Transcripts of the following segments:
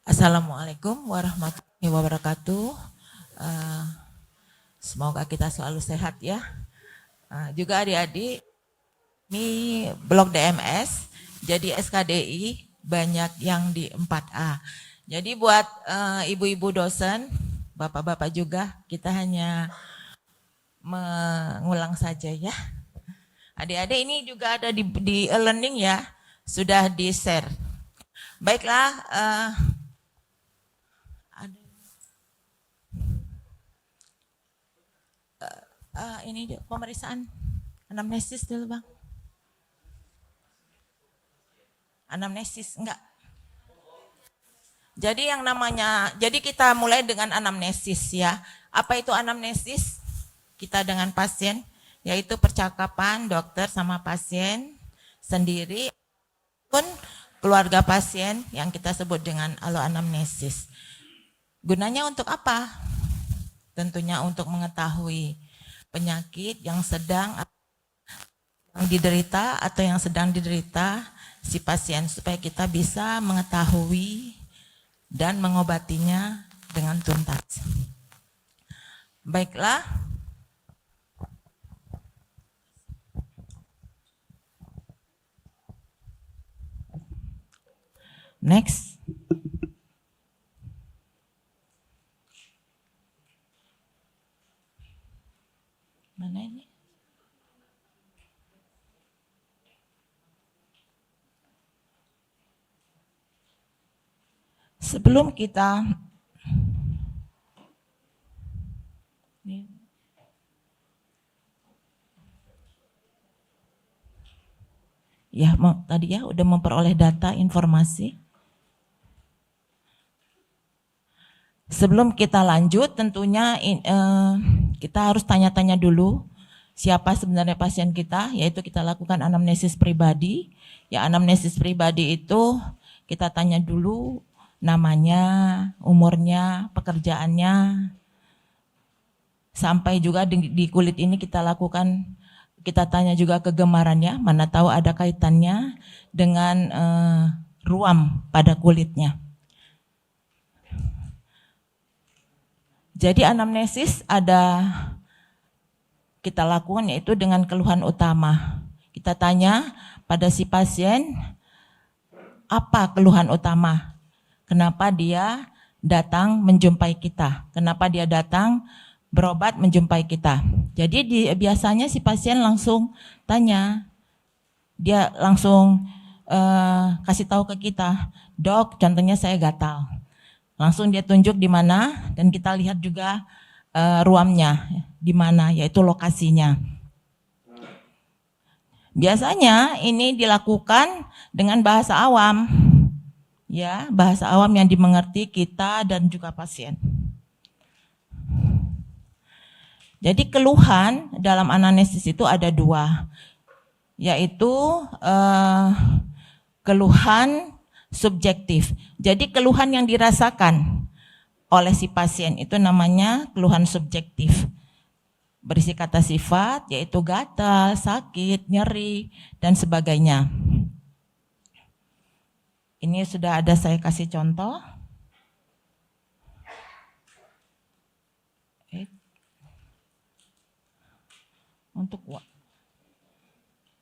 Assalamualaikum warahmatullahi wabarakatuh. Eh, Semoga kita selalu sehat ya. Juga adik-adik, ini blok DMS, jadi SKDI banyak yang di 4A. Jadi buat ibu-ibu dosen, bapak-bapak juga, kita hanya mengulang saja ya. Adik-adik ini juga ada di e-learning ya, sudah di-share. Baiklah, ini pemeriksaan anamnesis dulu bang. Anamnesis enggak. Jadi yang namanya, jadi kita mulai dengan anamnesis ya. Apa itu anamnesis? Kita dengan pasien, yaitu percakapan dokter sama pasien sendiri pun keluarga pasien yang kita sebut dengan aloanamnesis. Gunanya untuk apa? Tentunya untuk mengetahui penyakit yang sedang yang diderita atau yang sedang diderita si pasien supaya kita bisa mengetahui dan mengobatinya dengan tuntas. Baiklah. Next. Mana ini? Sebelum kita ya tadi ya udah memperoleh data informasi. Sebelum kita lanjut tentunya kita harus tanya-tanya dulu siapa sebenarnya pasien kita, yaitu kita lakukan anamnesis pribadi. Ya anamnesis pribadi itu kita tanya dulu namanya, umurnya, pekerjaannya, sampai juga di kulit ini kita lakukan, kita tanya juga kegemarannya, mana tahu ada kaitannya dengan ruam pada kulitnya. Jadi anamnesis ada kita lakukan yaitu dengan keluhan utama. Kita tanya pada si pasien apa keluhan utama, kenapa dia datang menjumpai kita, kenapa dia datang berobat menjumpai kita. Jadi biasanya si pasien langsung tanya, dia langsung kasih tahu ke kita, dok contohnya saya gatal. Langsung dia tunjuk di mana dan kita lihat juga ruamnya di mana, yaitu lokasinya. Biasanya ini dilakukan dengan bahasa awam, ya bahasa awam yang dimengerti kita dan juga pasien. Jadi keluhan dalam anamnesis itu ada dua, yaitu keluhan subjektif. Jadi keluhan yang dirasakan oleh si pasien itu namanya keluhan subjektif. Berisi kata sifat yaitu gatal, sakit, nyeri, dan sebagainya. Ini sudah ada saya kasih contoh.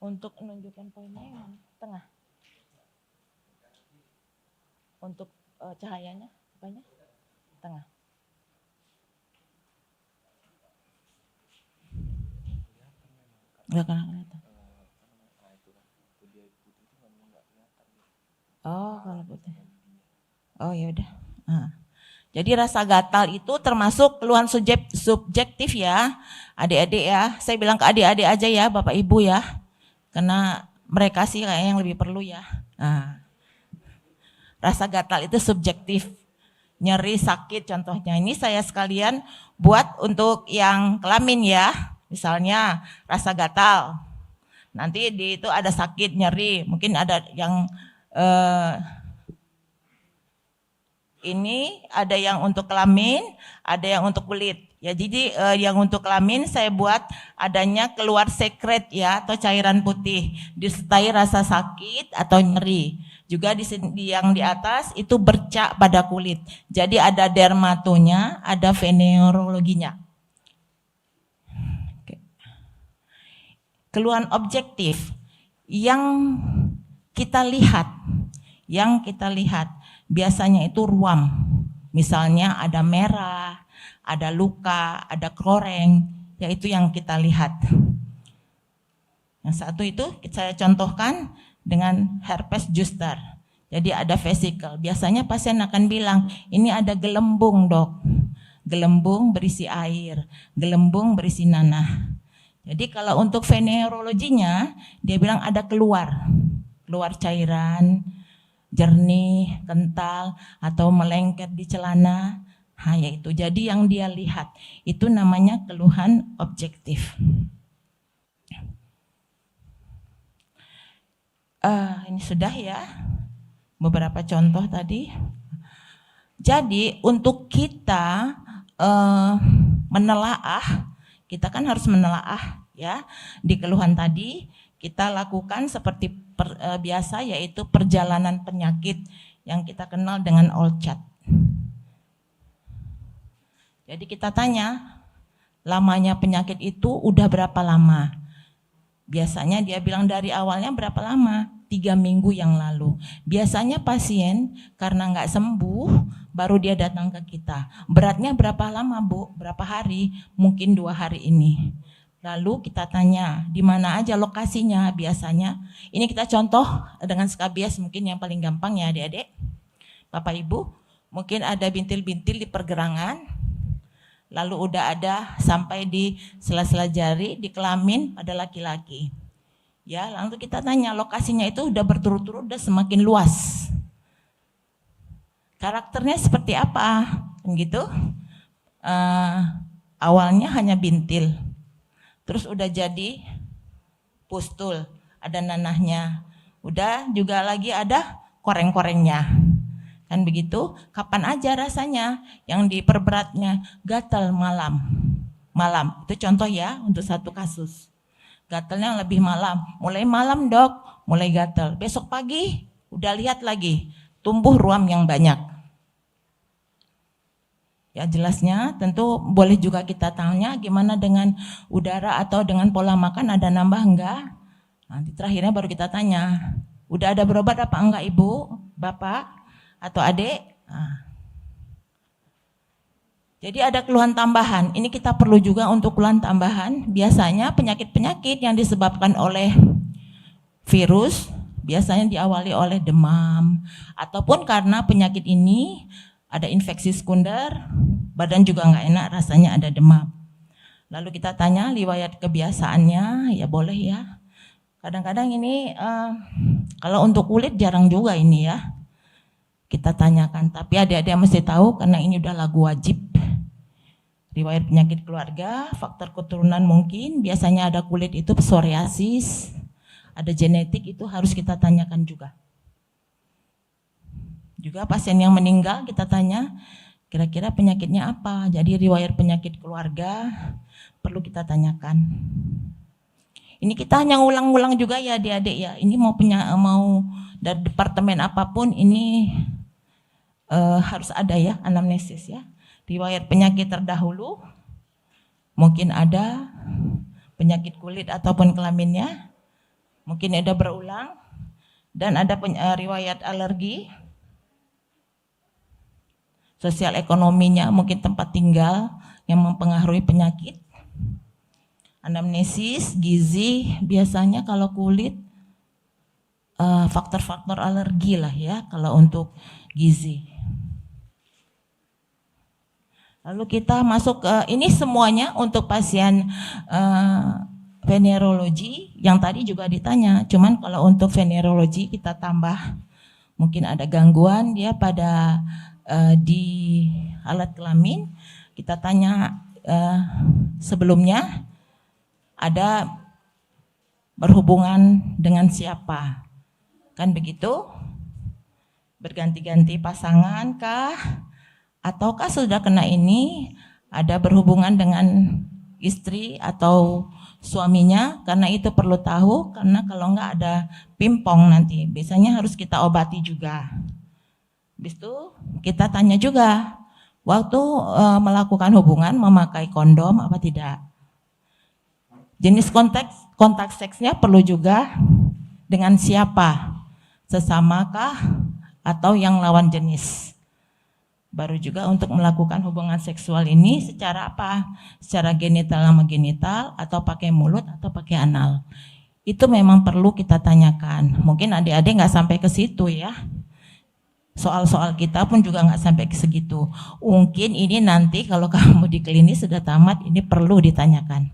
Untuk menunjukkan poinnya yang tengah. Untuk cahayanya, apanya? Tengah. Enggak kelihatan. Oh, kalau putih. Oh, ya udah. Jadi rasa gatal itu termasuk keluhan subjektif ya, adik-adik ya. Saya bilang ke adik-adik aja ya, Bapak Ibu ya. Karena mereka sih kayaknya yang lebih perlu ya. Rasa gatal itu subjektif. Nyeri, sakit contohnya. Ini saya sekalian buat untuk yang kelamin ya. Misalnya rasa gatal, nanti di itu ada sakit, nyeri, mungkin ada yang ini ada yang untuk kelamin, ada yang untuk kulit. Ya jadi yang untuk kelamin saya buat adanya keluar sekret ya atau cairan putih disertai rasa sakit atau nyeri. Juga yang di atas itu bercak pada kulit. Jadi ada dermatonya, ada venerologinya. Keluhan objektif yang kita lihat, biasanya itu ruam. Misalnya ada merah, ada luka, ada koreng, yaitu yang kita lihat. Yang satu itu saya contohkan dengan herpes zoster. Jadi ada vesikel. Biasanya pasien akan bilang, ini ada gelembung dok. Gelembung berisi air, gelembung berisi nanah. Jadi kalau untuk venerologinya, dia bilang ada keluar cairan, jernih, kental, atau melengket di celana. Nah, yaitu. Jadi yang dia lihat, itu namanya keluhan objektif. Ini sudah ya, beberapa contoh tadi. Jadi untuk kita menelaah, kita kan harus menelaah ya di keluhan tadi. Kita lakukan seperti biasa, yaitu perjalanan penyakit yang kita kenal dengan OLCAT. Jadi kita tanya, lamanya penyakit itu udah berapa lama? Biasanya dia bilang dari awalnya berapa lama? 3 minggu yang lalu. Biasanya pasien karena nggak sembuh, baru dia datang ke kita. Beratnya berapa lama Bu? Berapa hari? Mungkin 2 hari ini. Lalu kita tanya, di mana aja lokasinya? Biasanya, ini kita contoh dengan skabies mungkin yang paling gampang ya adik-adik. Bapak Ibu, mungkin ada bintil-bintil di pergelangan, lalu udah ada sampai di sela-sela jari, di kelamin pada laki-laki. Ya, lalu kita tanya lokasinya itu udah berturut-turut, udah semakin luas. Karakternya seperti apa? Gitu. Awalnya hanya bintil, terus udah jadi pustul, ada nanahnya, udah juga lagi ada koreng-korengnya. Kan begitu, kapan aja rasanya? Yang diperberatnya gatal malam. Itu contoh ya untuk satu kasus. Gatalnya lebih malam, mulai malam dok, mulai gatal. Besok pagi udah lihat lagi, tumbuh ruam yang banyak. Ya jelasnya tentu boleh juga kita tanya gimana dengan udara atau dengan pola makan, ada nambah enggak? Nanti terakhirnya baru kita tanya, udah ada berobat apa enggak ibu, bapak? Atau adik. Nah. Jadi ada keluhan tambahan. Ini kita perlu juga untuk keluhan tambahan. Biasanya penyakit-penyakit yang disebabkan oleh virus biasanya diawali oleh demam, ataupun karena penyakit ini ada infeksi sekunder, badan juga nggak enak, rasanya ada demam. Lalu kita tanya riwayat kebiasaannya, ya boleh ya. Kadang-kadang ini kalau untuk kulit jarang juga ini ya. Kita tanyakan, tapi adik-adik mesti tahu karena ini udah lagu wajib. Riwayat penyakit keluarga, faktor keturunan mungkin, biasanya ada kulit itu psoriasis, ada genetik, itu harus kita tanyakan juga. Juga pasien yang meninggal kita tanya, kira-kira penyakitnya apa? Jadi riwayat penyakit keluarga perlu kita tanyakan. Ini kita hanya ulang-ulang juga ya adik-adik ya. Ini mau dari departemen apapun ini harus ada ya anamnesis ya. Riwayat penyakit terdahulu, mungkin ada penyakit kulit ataupun kelaminnya, mungkin ada berulang, dan ada riwayat alergi, sosial ekonominya, mungkin tempat tinggal yang mempengaruhi penyakit, anamnesis, gizi, biasanya kalau kulit faktor-faktor alergi lah ya kalau untuk gizi. Lalu kita masuk ke ini semuanya untuk pasien venerologi yang tadi juga ditanya. Cuman kalau untuk venerologi kita tambah mungkin ada gangguan dia pada di alat kelamin. Kita tanya sebelumnya ada berhubungan dengan siapa, kan begitu? Berganti-ganti pasangan kah? Ataukah sudah kena ini ada berhubungan dengan istri atau suaminya, karena itu perlu tahu, karena kalau enggak ada pimpong nanti, biasanya harus kita obati juga. Habis itu kita tanya juga, waktu melakukan hubungan memakai kondom apa tidak? Jenis kontak seksnya perlu juga dengan siapa? Sesamakah atau yang lawan jenis? Baru juga untuk melakukan hubungan seksual ini secara apa? Secara genital sama genital, atau pakai mulut, atau pakai anal. Itu memang perlu kita tanyakan. Mungkin adik-adik nggak sampai ke situ ya. Soal-soal kita pun juga nggak sampai ke segitu. Mungkin ini nanti kalau kamu di klinis sudah tamat, ini perlu ditanyakan.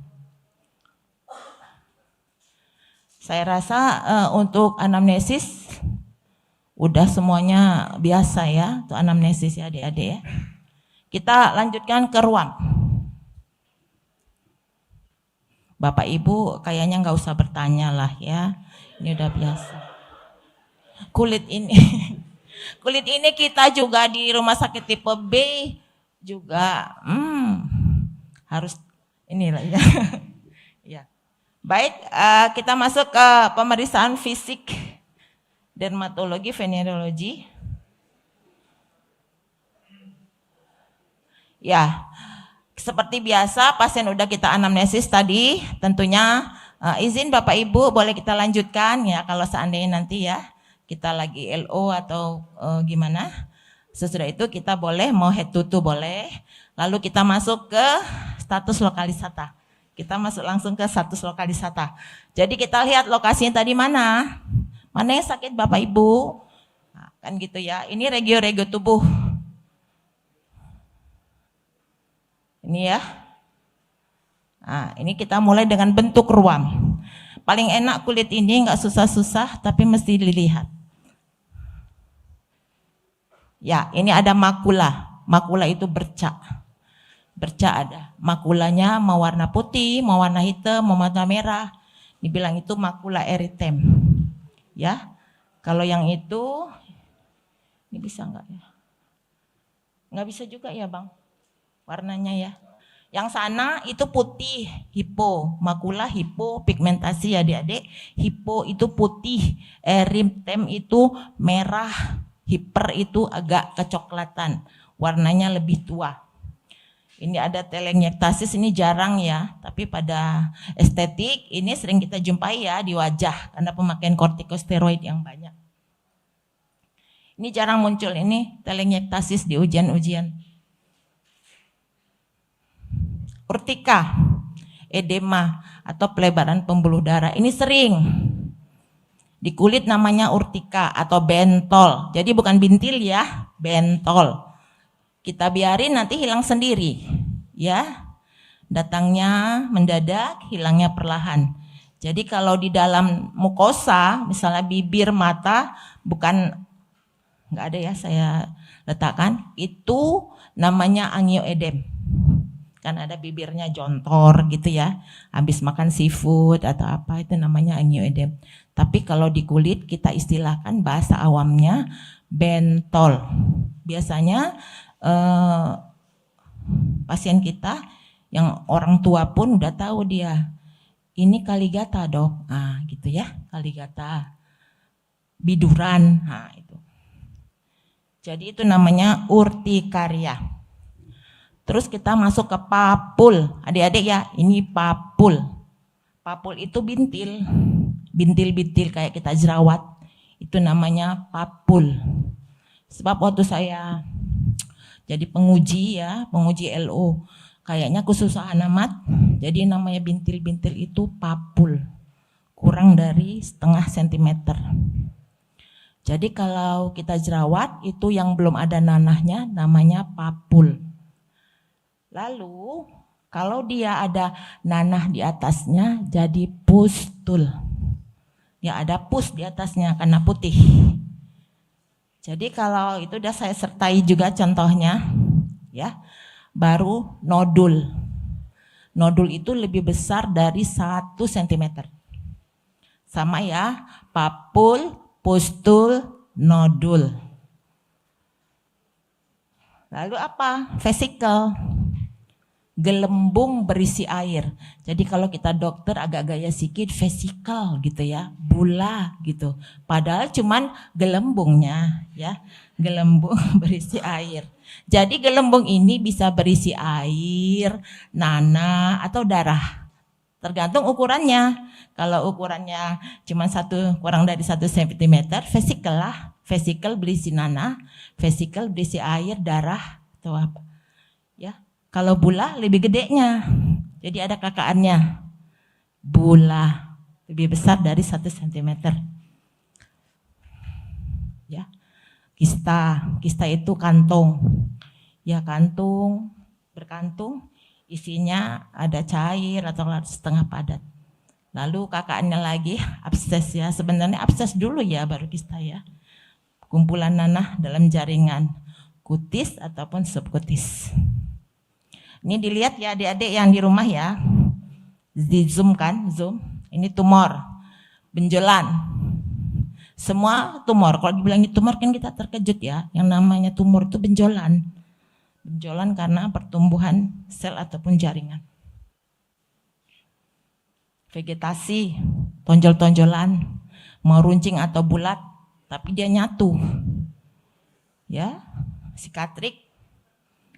Saya rasa untuk anamnesis udah semuanya biasa ya, untuk anamnesis ya adik-adik ya. Kita lanjutkan ke ruang. Bapak Ibu kayaknya nggak usah bertanya lah ya, ini udah biasa. Kulit ini kita juga di rumah sakit tipe B juga harus inilah ya. Ya. Baik, kita masuk ke pemeriksaan fisik. Dermatologi, venerologi. Ya, seperti biasa pasien udah kita anamnesis tadi, tentunya izin Bapak Ibu boleh kita lanjutkan ya kalau seandainya nanti ya kita lagi LO atau gimana. Sesudah itu kita boleh mau head to toe boleh. Lalu kita masuk ke status lokalisata. Kita masuk langsung ke status lokalisata. Jadi kita lihat lokasinya tadi mana? Mana yang sakit Bapak Ibu? Nah, kan gitu ya. Ini regio-regio tubuh. Ini ya. Nah, ini kita mulai dengan bentuk ruam. Paling enak kulit ini nggak susah-susah, tapi mesti dilihat. Ya, ini ada makula. Makula itu bercak. Bercak ada. Makulanya mau warna putih, mau warna hitam, mau warna merah. Dibilang itu makula eritem. Ya, kalau yang itu, ini bisa nggak ya? Nggak bisa juga ya bang, warnanya ya. Yang sana itu putih, hipo, makula hipo, pigmentasi ya adik-adik. Hipo itu putih, eritem itu merah, hiper itu agak kecoklatan, warnanya lebih tua. Ini ada telengiektasis, ini jarang ya, tapi pada estetik ini sering kita jumpai ya di wajah karena pemakaian kortikosteroid yang banyak. Ini jarang muncul, ini telengiektasis di ujian-ujian. Urtika, edema atau pelebaran pembuluh darah, ini sering. Di kulit namanya urtika atau bentol, jadi bukan bintil ya, bentol. Kita biarin nanti hilang sendiri, ya. Datangnya mendadak, hilangnya perlahan. Jadi kalau di dalam mukosa, misalnya bibir, mata, bukan, nggak ada ya saya letakkan, itu namanya angioedem. Kan ada bibirnya jontor gitu ya, habis makan seafood atau apa, itu namanya angioedem. Tapi kalau di kulit kita istilahkan bahasa awamnya bentol. Biasanya pasien kita yang orang tua pun udah tahu dia ini kaligata dok, gitu ya, kaligata, biduran, itu. Jadi itu namanya urtikaria. Terus kita masuk ke papul, adik-adik ya, ini papul. Papul itu bintil, bintil-bintil kayak kita jerawat, itu namanya papul. Sebab waktu saya jadi penguji ya, penguji LO, kayaknya kesusahan amat, jadi namanya bintil-bintil itu papul, kurang dari setengah sentimeter. Jadi kalau kita jerawat itu yang belum ada nanahnya namanya papul. Lalu kalau dia ada nanah di atasnya jadi pustul. Ya ada pus di atasnya karena putih. Jadi kalau itu udah saya sertai juga contohnya, ya, baru nodul. Nodul itu lebih besar dari 1 cm. Sama ya, papul, pustul, nodul. Lalu apa? Vesikel. gelembung berisi air. Jadi kalau kita dokter agak gaya sedikit vesikel gitu ya, bula gitu. Padahal cuman gelembungnya ya, gelembung berisi air. Jadi gelembung ini bisa berisi air, nanah atau darah. Tergantung ukurannya. Kalau ukurannya cuma kurang dari 1 cm, vesikel lah. Vesikel berisi nanah, vesikel berisi air, darah atau apa. Ya. Kalau bula lebih gedenya. Jadi ada kakaannya. Bula lebih besar dari 1 cm. Ya. Kista itu kantung. Ya, kantung, berkantung, isinya ada cair atau setengah padat. Lalu kakaannya lagi abses ya. Sebenarnya abses dulu ya baru kista ya. Kumpulan nanah dalam jaringan kutis ataupun subkutis. Ini dilihat ya adik-adik yang di rumah ya. Di zoom kan, zoom. Ini tumor, benjolan. Semua tumor. Kalau dibilangin tumor kan kita terkejut ya. Yang namanya tumor itu benjolan. Benjolan karena pertumbuhan sel ataupun jaringan. Vegetasi, tonjol-tonjolan, meruncing atau bulat, tapi dia nyatu. Ya, sikatrik.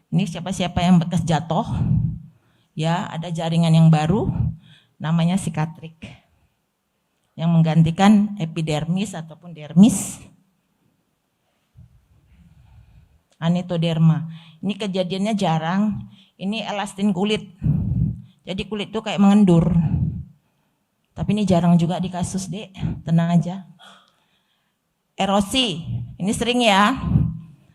Ini siapa-siapa yang bekas jatuh, ya ada jaringan yang baru, namanya sikatrik, yang menggantikan epidermis ataupun dermis. Anetoderma, ini kejadiannya jarang, ini elastin kulit, jadi kulit itu kayak mengendur. Tapi ini jarang juga di kasus dek, tenang aja. Erosi, ini sering ya.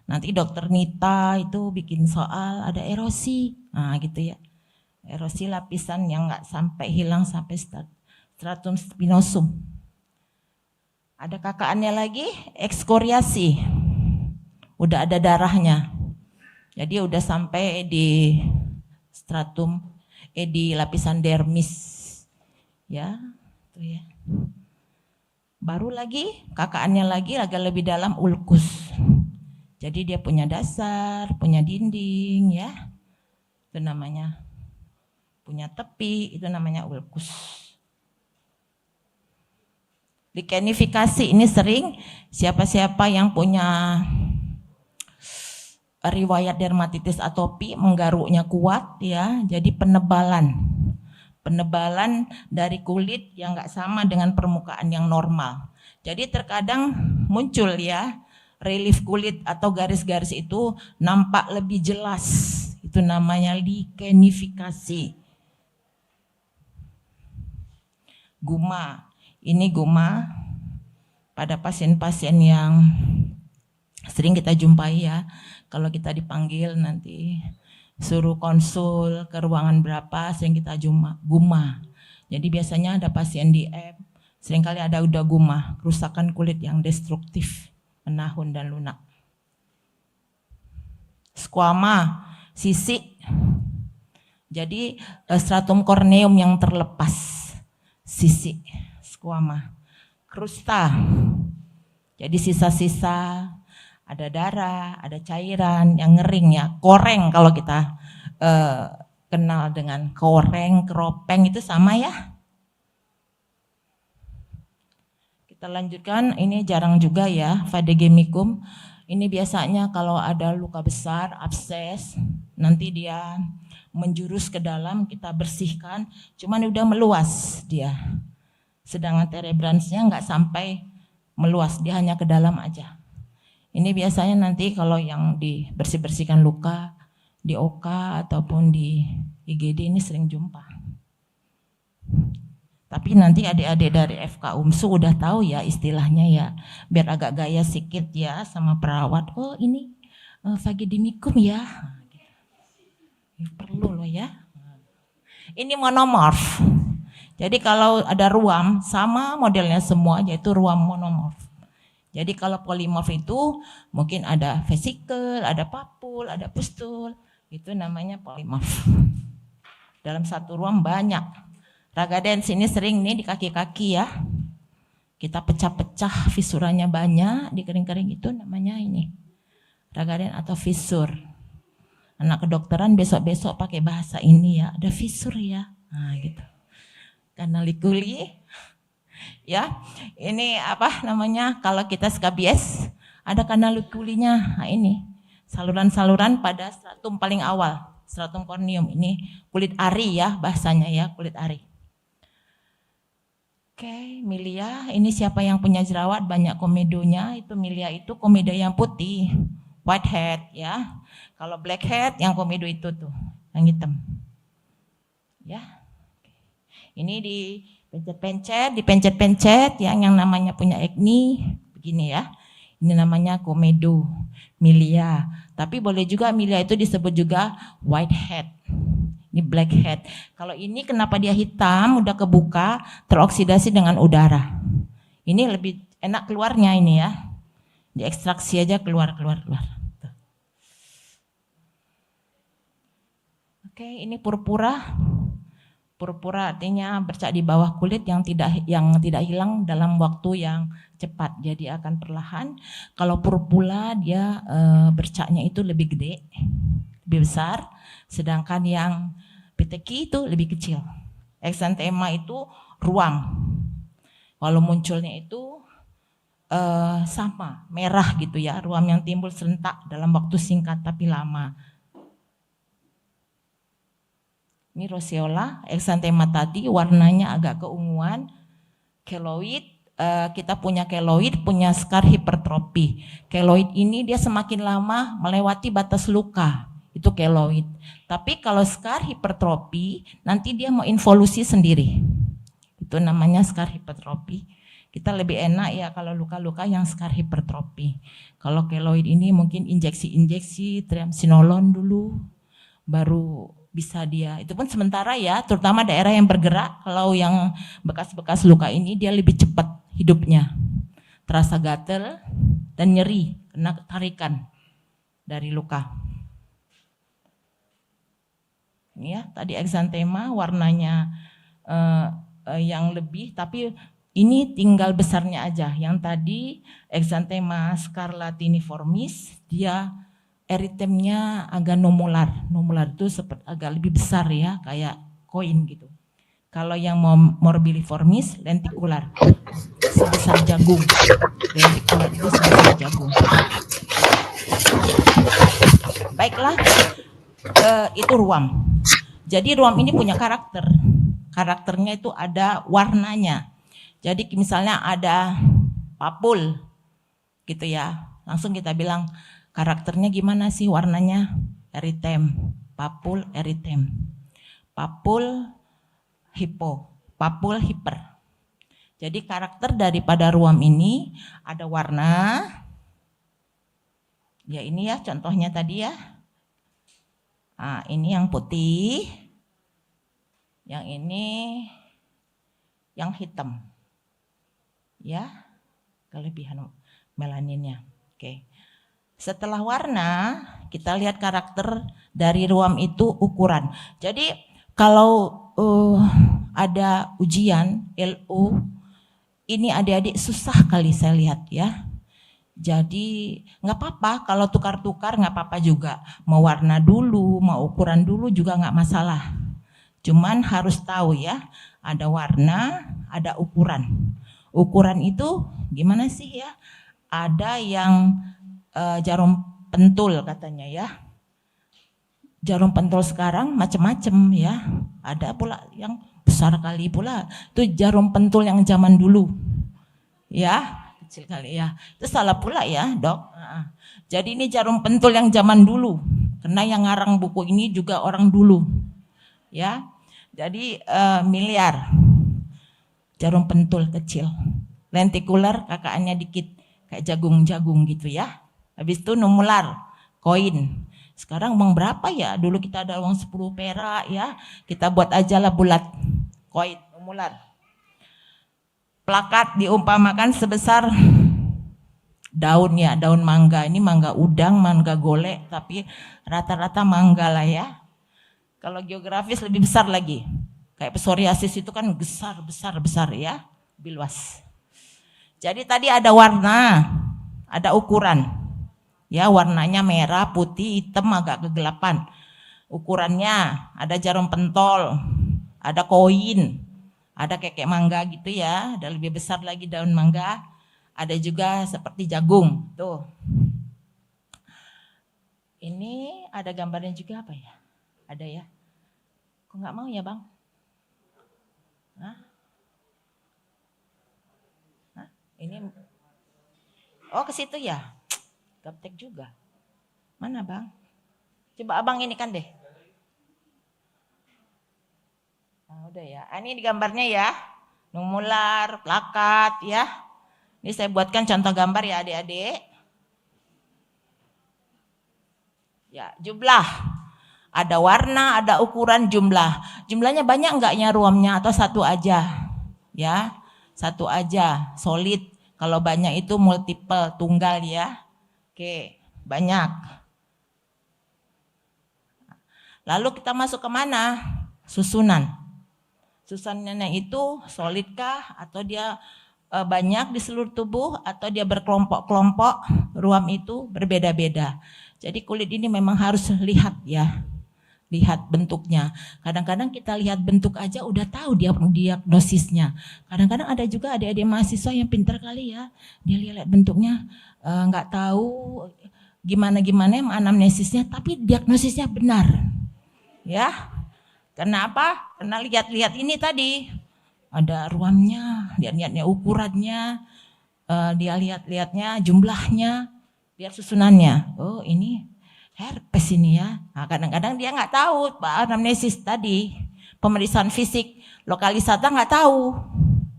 Nanti dokter Nita itu bikin soal ada erosi, nah gitu ya. Erosi lapisan yang nggak sampai hilang sampai stratum spinosum. Ada kakaannya lagi, ekskoriasi, udah ada darahnya. Jadi udah sampai di stratum, di lapisan dermis, ya, tuh ya. Baru lagi kakaannya lagi agak lebih dalam ulkus. Jadi dia punya dasar, punya dinding ya. Itu namanya punya tepi, itu namanya ulkus. Likenifikasi ini sering siapa-siapa yang punya riwayat dermatitis atopi, menggaruknya kuat ya. Jadi penebalan dari kulit yang enggak sama dengan permukaan yang normal. Jadi terkadang muncul ya relief kulit atau garis-garis itu nampak lebih jelas. Itu namanya likenifikasi. Guma. Ini guma pada pasien-pasien yang sering kita jumpai ya. Kalau kita dipanggil nanti suruh konsul ke ruangan berapa, sering kita guma. Jadi biasanya ada pasien di seringkali ada udah guma, kerusakan kulit yang destruktif. Menahun dan lunak. Squama, sisik. Jadi stratum corneum yang terlepas, sisik, squama. Krusta. Jadi sisa-sisa, ada darah, ada cairan yang ngering ya, koreng kalau kita kenal dengan koreng, keropeng itu sama ya. Kita lanjutkan, ini jarang juga ya, vadegemicum. Ini biasanya kalau ada luka besar, abses, nanti dia menjurus ke dalam, kita bersihkan, cuman udah meluas dia. Sedangkan terebransnya nggak sampai meluas, dia hanya ke dalam aja. Ini biasanya nanti kalau yang dibersih-bersihkan luka, di OK ataupun di IGD ini sering jumpa. Tapi nanti adik-adik dari FK UMSU udah tahu ya istilahnya ya, biar agak gaya sedikit ya sama perawat. Oh ini vadegemicum ya, perlu loh ya. Ini monomorf. Jadi kalau ada ruam sama modelnya semua, yaitu ruam monomorf. Jadi kalau polimorf itu mungkin ada vesikel, ada papul, ada pustul, itu namanya polimorf. Dalam satu ruam banyak. Ragadens ini sering nih di kaki-kaki ya. Kita pecah-pecah, fisuranya banyak di kering-kering, itu namanya ini Ragaden atau fisur. Anak kedokteran besok-besok pakai bahasa ini ya, ada visur ya. Nah, gitu. Kanaliculi ya. Ini apa namanya? Kalau kita skabies ada kanalikulinya. Nah, ini saluran-saluran pada stratum paling awal, stratum corneum. Ini kulit ari ya bahasanya ya, kulit ari. Oke, milia. Ini siapa yang punya jerawat banyak komedonya? Itu milia itu komedo yang putih, whitehead ya. Kalau blackhead yang komedo itu tuh, yang hitam. Ya. Ini dipencet-pencet yang namanya punya acne begini ya. Ini namanya komedo milia. Tapi boleh juga milia itu disebut juga whitehead. Ini blackhead. Kalau ini kenapa dia hitam, udah kebuka, teroksidasi dengan udara. Ini lebih enak keluarnya ini ya. Diekstraksi aja keluar. Oke, ini purpura. Purpura artinya bercak di bawah kulit yang tidak hilang dalam waktu yang cepat, jadi akan perlahan. Kalau purpura dia bercaknya itu lebih gede, lebih besar, sedangkan yang piteki itu lebih kecil. Exanthema itu ruam, kalau munculnya itu sama merah gitu ya, ruam yang timbul serentak dalam waktu singkat tapi lama. Ini roseola, exanthema tadi warnanya agak keunguan, keloid, kita punya keloid, punya skar hipertrofi. Keloid ini dia semakin lama melewati batas luka, itu keloid. Tapi kalau skar hipertrofi, nanti dia mau involusi sendiri. Itu namanya skar hipertrofi. Kita lebih enak ya kalau luka-luka yang skar hipertrofi. Kalau keloid ini mungkin injeksi triamcinolone dulu, baru bisa dia, itu pun sementara ya, terutama daerah yang bergerak. Kalau yang bekas-bekas luka ini dia lebih cepat hidupnya, terasa gatel dan nyeri, kena tarikan dari luka. Ini ya, tadi exanthema warnanya yang lebih, tapi ini tinggal besarnya aja. Yang tadi exanthema scarlatiniformis, dia eritemnya agak nomular itu seperti agak lebih besar ya, kayak koin gitu. Kalau yang morbilliformis lentikular, sebesar jagung. Lentikular itu sebesar jagung. Baiklah, itu ruam. Jadi ruam ini punya karakter. Karakternya itu ada warnanya. Jadi misalnya ada papul gitu ya, langsung kita bilang karakternya gimana sih warnanya? Eritem, papul eritem, papul hipo, papul hiper. Jadi karakter daripada ruam ini ada warna. Ya ini ya contohnya tadi ya. Nah, ini yang putih. Yang ini yang hitam. Ya, kelebihan melaninnya. Oke. Setelah warna, kita lihat karakter dari ruam itu ukuran. Jadi kalau ada ujian LU, ini adik-adik susah kali saya lihat ya. Jadi nggak apa-apa kalau tukar-tukar, nggak apa-apa juga. Mau warna dulu, mau ukuran dulu juga nggak masalah. Cuman harus tahu ya, ada warna, ada ukuran. Ukuran itu gimana sih ya? Ada yang jarum pentul katanya ya. Jarum pentul sekarang macam-macam ya. Ada pula yang besar kali pula. Itu jarum pentul yang zaman dulu. Ya, kecil kali ya. Itu salah pula ya, Dok. Jadi ini jarum pentul yang zaman dulu. Karena yang ngarang buku ini juga orang dulu. Ya. Jadi miliar. Jarum pentul kecil. Lentikular kakaknya dikit kayak jagung-jagung gitu ya. Habis itu numular, koin. Sekarang uang berapa ya? Dulu kita ada uang 10 perak ya. Kita buat aja lah bulat. Koin, numular. Plakat diumpamakan sebesar daun ya, daun mangga. Ini mangga udang, mangga golek, tapi rata-rata mangga lah ya. Kalau geografis lebih besar lagi. Kayak psoriasis itu kan besar ya, lebih luas. Jadi tadi ada warna, ada ukuran. Ya, warnanya merah, putih, hitam, agak kegelapan. Ukurannya ada jarum pentol, ada koin, ada kayak mangga gitu ya, ada lebih besar lagi daun mangga, ada juga seperti jagung. Tuh. Ini ada gambarnya juga apa ya? Ada ya? Kok nggak mau ya, Bang? Hah? Hah? Ini oh, ke situ ya? Gaptek juga. Mana, Bang? Coba Abang ini kan deh. Nah, udah ya. Ini di gambarnya ya. Numular, plakat ya. Ini saya buatkan contoh gambar ya adik-adik. Ya, jumlah. Ada warna, ada ukuran jumlah. Jumlahnya banyak enggaknya ruamnya atau satu aja? Ya, satu aja, solid. Kalau banyak itu multiple, tunggal ya. Oke, banyak. Lalu kita masuk ke mana? Susunan. Susunannya itu solidkah atau dia banyak di seluruh tubuh atau dia berkelompok-kelompok, ruam itu berbeda-beda. Jadi kulit ini memang harus lihat ya, lihat bentuknya. Kadang-kadang kita lihat bentuk aja udah tahu dia diagnosisnya. Kadang-kadang ada juga adik-adik mahasiswa yang pintar kali ya, dia lihat bentuknya nggak tahu gimana-gimana anamnesisnya, tapi diagnosisnya benar. Ya, kenapa? Karena lihat-lihat ini tadi. Ada ruamnya, lihat-lihatnya ukurannya, dia lihat-lihatnya jumlahnya, lihat susunannya. Oh ini herpes ini ya. Nah, kadang-kadang dia nggak tahu Pak anamnesis tadi, pemeriksaan fisik, lokalisata nggak tahu,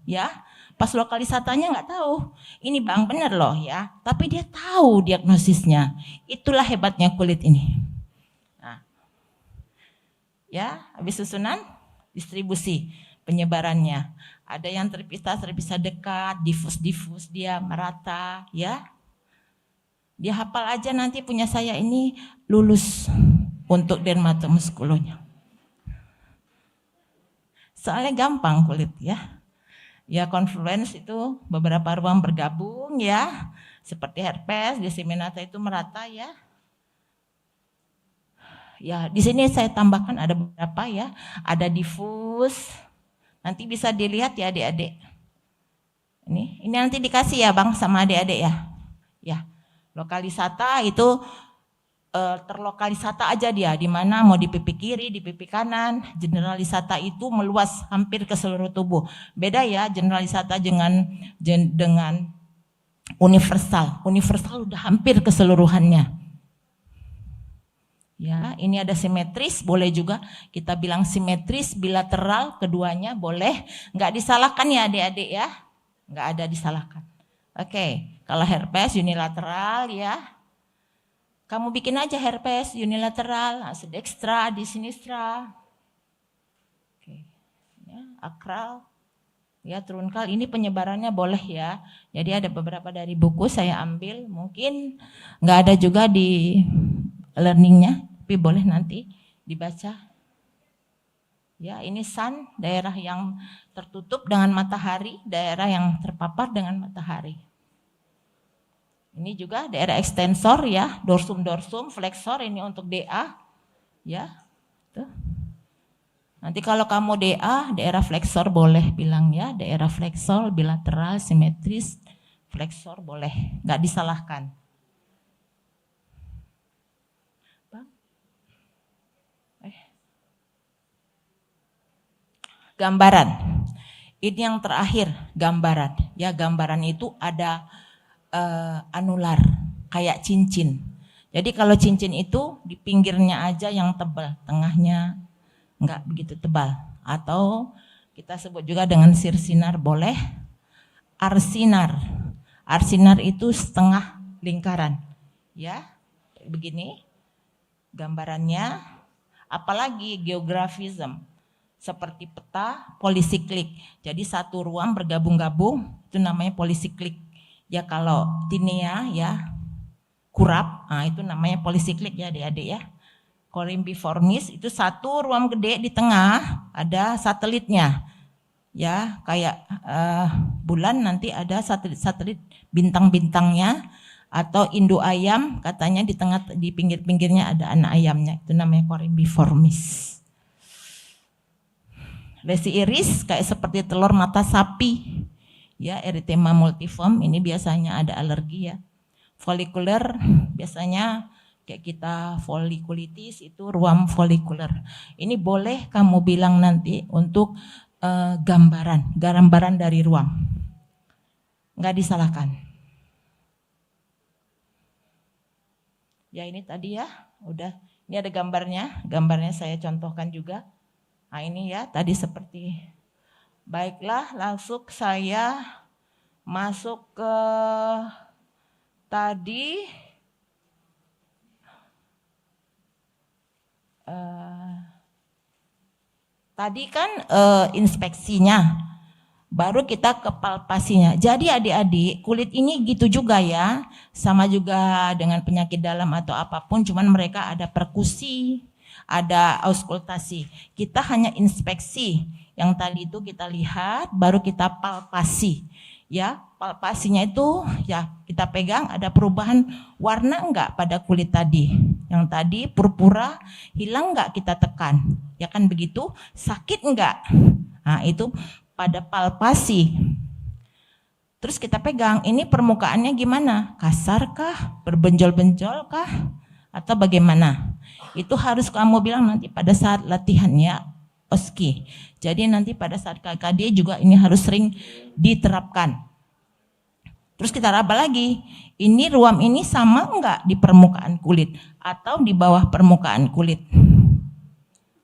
ya. Pas lokalisatanya nggak tahu, ini Bang bener loh ya. Tapi dia tahu diagnosisnya. Itulah hebatnya kulit ini. Nah, ya, habis susunan, distribusi. Penyebarannya ada yang terpisah dekat, difus dia merata ya. Dia hafal aja nanti punya saya ini lulus untuk dermatomuskulonya. Soalnya gampang kulit ya. Ya confluence itu beberapa ruang bergabung ya. Seperti herpes, disseminata itu merata ya. Ya, di sini saya tambahkan ada beberapa ya. Ada difus. Nanti bisa dilihat ya adik-adik. Ini nanti dikasih ya Bang sama adik-adik ya. Ya, lokalisata itu terlokalisata aja dia. Di mana mau di pipi kiri, di pipi kanan. Generalisata itu meluas hampir ke seluruh tubuh. Beda ya generalisata dengan universal. Universal udah hampir keseluruhannya. Ya, ini ada simetris, boleh juga kita bilang simetris, bilateral, keduanya boleh. Nggak disalahkan ya adik-adik ya, nggak ada disalahkan. Oke, kalau herpes unilateral ya, kamu bikin aja herpes unilateral, ambidextra, disinistra. Oke, ya, akral, ya trunkal, ini penyebarannya boleh ya. Jadi ada beberapa dari buku saya ambil, mungkin nggak ada juga di learningnya, tapi boleh nanti dibaca. Ya, ini sun, daerah yang tertutup dengan matahari, daerah yang terpapar dengan matahari. Ini juga daerah ekstensor ya, dorsum, flexor ini untuk DA. Ya. Tuh. Nanti kalau kamu DA, daerah flexor boleh bilang ya, daerah flexor, bilateral, simetris, flexor boleh, nggak disalahkan. Gambaran. Ini yang terakhir, gambaran. Ya, gambaran itu ada anular, kayak cincin. Jadi kalau cincin itu di pinggirnya aja yang tebal, tengahnya enggak begitu tebal. Atau kita sebut juga dengan sirsinar boleh. Arsinar. Arsinar itu setengah lingkaran. Ya, begini gambarannya. Apalagi geografism. Seperti peta polisiklik. Jadi satu ruang bergabung-gabung itu namanya polisiklik. Ya kalau tinea ya kurap, nah itu namanya polisiklik ya adik-adik ya. Corymbiformis itu satu ruang gede di tengah ada satelitnya. Ya kayak bulan nanti ada satelit-satelit bintang-bintangnya. Atau induk ayam, katanya di pinggir-pinggirnya ada anak ayamnya, itu namanya corymbiformis. Lesi iris kayak seperti telur mata sapi, ya, erythema multiforme, ini biasanya ada alergi ya. Folikuler biasanya kayak kita folikulitis, itu ruam folikuler. Ini boleh kamu bilang nanti untuk gambaran dari ruam, nggak disalahkan. Ya ini tadi ya, udah. Ini ada gambarnya saya contohkan juga. Nah ini ya, tadi seperti. Baiklah, langsung saya masuk ke tadi. Tadi kan inspeksinya, baru kita ke palpasinya. Jadi adik-adik, kulit ini gitu juga ya, sama juga dengan penyakit dalam atau apapun, cuman mereka ada perkusi, ada auskultasi. Kita hanya inspeksi, yang tadi itu kita lihat, baru kita palpasi. Ya, palpasinya itu ya kita pegang, ada perubahan warna enggak pada kulit tadi. Yang tadi purpura hilang enggak kita tekan, ya kan begitu? Sakit enggak? Nah itu pada palpasi. Terus kita pegang, ini permukaannya gimana? Kasar kah? Berbenjol-benjol kah? Atau bagaimana? Itu harus kamu bilang nanti pada saat latihannya OSCE. Jadi nanti pada saat KKD juga ini harus sering diterapkan. Terus kita raba lagi, ini ruam ini sama enggak di permukaan kulit atau di bawah permukaan kulit?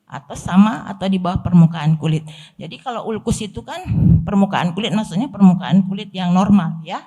Atau sama atau di bawah permukaan kulit. Jadi kalau ulkus itu kan permukaan kulit, maksudnya permukaan kulit yang normal ya.